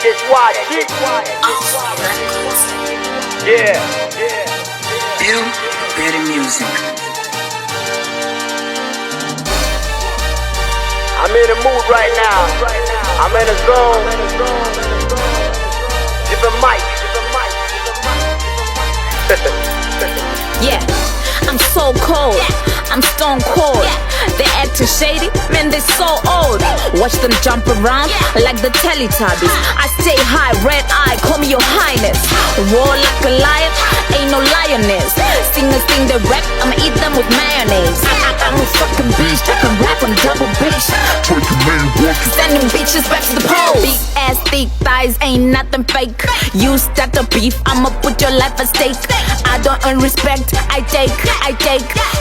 just watch it. Yeah. Build better music. I'm in the mood right now. I'm in the zone. Ndipe Mic. Yeah, I'm so cold. I'm stone cold. They acting shady, man, they so old. Watch them jump around like the Teletubbies. I stay high, red eye, call me your highness. Roar like a lion, ain't no lioness. Singers sing the rap, I'ma eat them with mayonnaise. I'm a fucking beast, I can rap on double bass. Sending bitches back to the pole. Big ass, thick thighs, ain't nothing fake. You start the beef, I'ma put your life at stake. I don't earn respect, I take.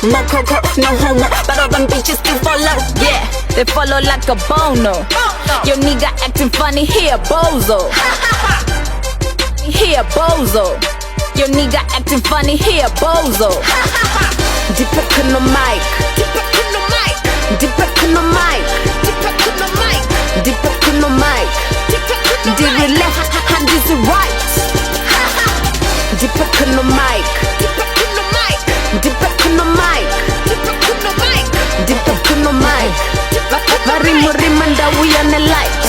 No coco, no homo, but all them bitches still follow. Yeah, they follow like a bono. Your nigga acting funny, he a bozo. He a bozo. Your nigga acting funny, he a bozo. Ndipe Mic. Ndipe Mic. Ndipe Mic. Ndipe left hand is right. Ndipe Mic. Ndipe Mic. Ndipe Mic. Marimurima ndawi on the lights.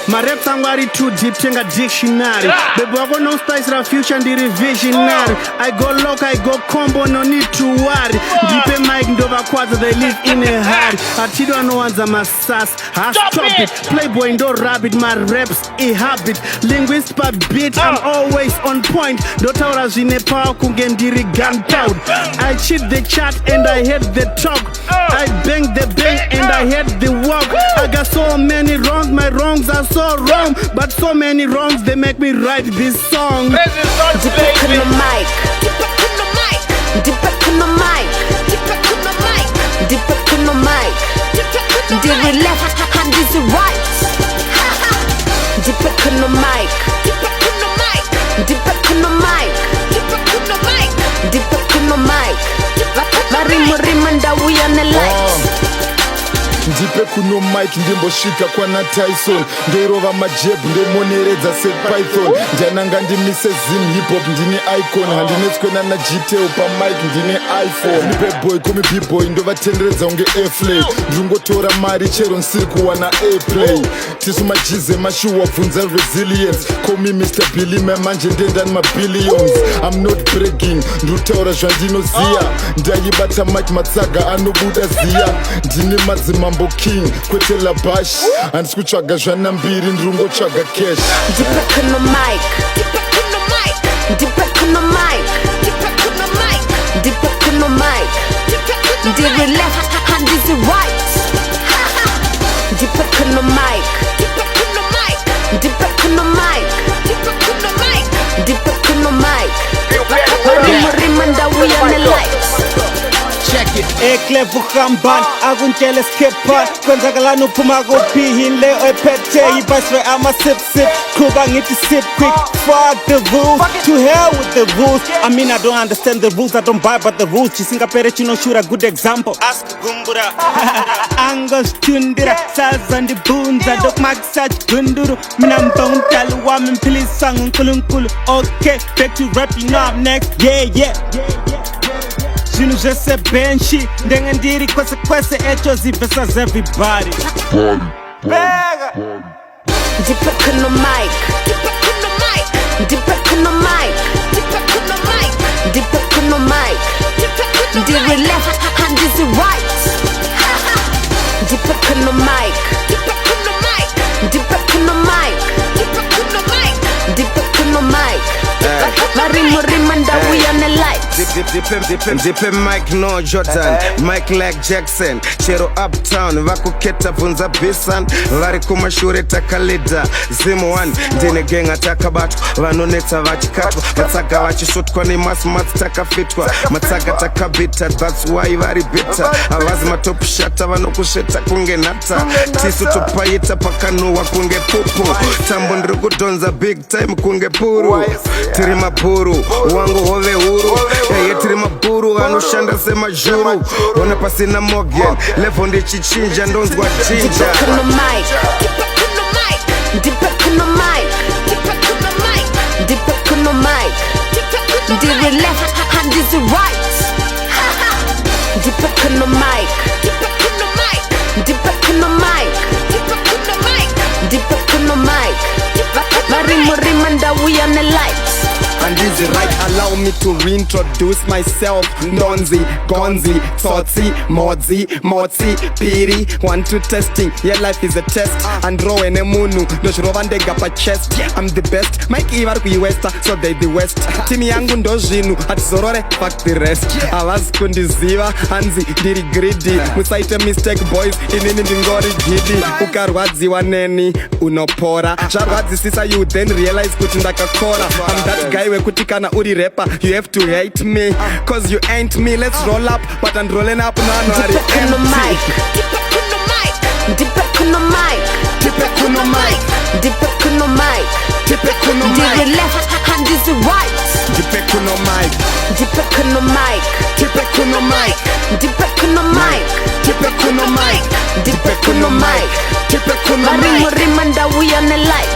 My raps are too deep, change a dictionary. Baby, I go no spice, the future and the revisionary. I go lock, I go combo, no need to worry. Ndipe Mic, Ndova Kwaza, they live in a hurry. Ttitle no one's a massas, stop it. Playboy, no rabbit, my raps a habit. Linguist per beat, I'm always on point. Dotaura in a power, kungendiri gunpowder. I cheat the chat and I hate the talk. I bang the bang and I hate the walk. I got so many wrongs, my wrongs are so wrong, but so many wrongs they make me write this song. Ndipe Mic. Ndipe Mic. Ndipe Mic. Ndipe left hand is right. Ndipe Mic. Ndipe Mic. Marimurima ndawi on the lights. Ndipe Mic ndimboshika kwana Tyson. Ndoirova majebu ndemoneredza sepython. Ndananga ndimise zim hip hop ndine icon. Handinetswena na GTO pa mic ndine iPhone. Ndipe boy komi b-boy ndovatenderedza unge airflay. Ndingotora mari chero nsiri kuwana airplay. Tisu majize mashuwa bvunza resilience. Call me Mr. Billy manje ndenda billions. I'm not bragging, ndutaura zvandinoziya. Ndayibata mic matsaga anobuda ziya. Ndine madzimambo king kwetela bash. Handisi kutsvaga zvanambiri ndirongotsvaga cash. Ndipe Mic. Ndipe Mic. Ndipe Mic. Ndipe left hand is right. Ndipe Mic. Ndipe Mic. Marimurima ndawi on the lights. Check it. Eklevu Hamban, akuntshele skipper. Kwenzakalani uphuma kuphi le oyiphethe ibhaswe ama sip. Kuba ngithi sip quick. Fuck the rules. To hell with the rules. I mean I don't understand the rules, I don't buy but the rules. Chisingapere chino shoot a good example. Ask Gumbura. Angos tundira saza ndibunza dok maksach gunduru. Mina mbongtali wami mphilisa ngunkulunkulu. Okay, back to rap, you know I'm next. Yeah. Zvinhu zvese benchi ndenge ndiri kwese echo zivesas everybody. Ndipe Mic. Ndipe Mic. Ndipe Mic. Ndipe left hand is right. Ndipe Mic. Ndipe Mic. Marimurima ndawi on the lights. Ndipe Mic no Jordan, Mic like Jackson. Chero uptown, vakuketa bvunza bisan. Vari kumashure takalida Zimu one, ndine gang atakabatu. Vanonetsa vachikatwa, matsaga vachisotwa nemasmats takafitwa. Matsaga takabita, that's why vari bitter. Avazi matopu shata, vanokusheta kunge nata. Tisu tupaita pakanuwa kunge pupu. Tambo ndrukudonza big time kunge puru. Tiri mapuru, wangu hove huru. Tiri mapuru, anoshanda sema juru. Ona pasina mogen, levo ndi chichinja, ndonzwa chinja. Ndipe Mic. ndiri left hand is right. Ndipe kuno mic, Ndipe kuno mic, Ndipe kuno mic, Ndipe kuno mic, Ndipe kuno mic. Marimo rimanda we on the lights. And is it right? Allow me to reintroduce myself. Ndonzi, Gonzi, Tsotsi, Modzi, Motsi, Piri. 1, 2 testing, yeah, life is a test. And raw and emunu, doshrovande gapa chest. I'm the best, Mike Ivar Westa, so they the west. Timi yangu ndojinu, at zorore, fuck the rest. Avaz kundiziva, Hanzi, diri greedy. Musaite mistake boys, inini ndingori gidi. Ukarwadzi waneni, unopora. Sharwadzi sisa you then realize kutindaka kora. I'm that guy wekuti kana uri rapper, you have to hate me, cause you ain't me. Let's roll up, but I'm rolling up now. Ndipe kuno mic, Ndipe kuno mic, Ndipe kuno mic, Ndipe kuno mic, Ndipe kuno mic, Ndipe kuno ndiri mic, left hand is right. Ndipe kuno mic, Ndipe kuno mic, Ndipe kuno mic, Ndipe kuno mic, Ndipe kuno mic, Ndipe kuno mic. Ndipe kuno Marimo mic. rimanda we on the light.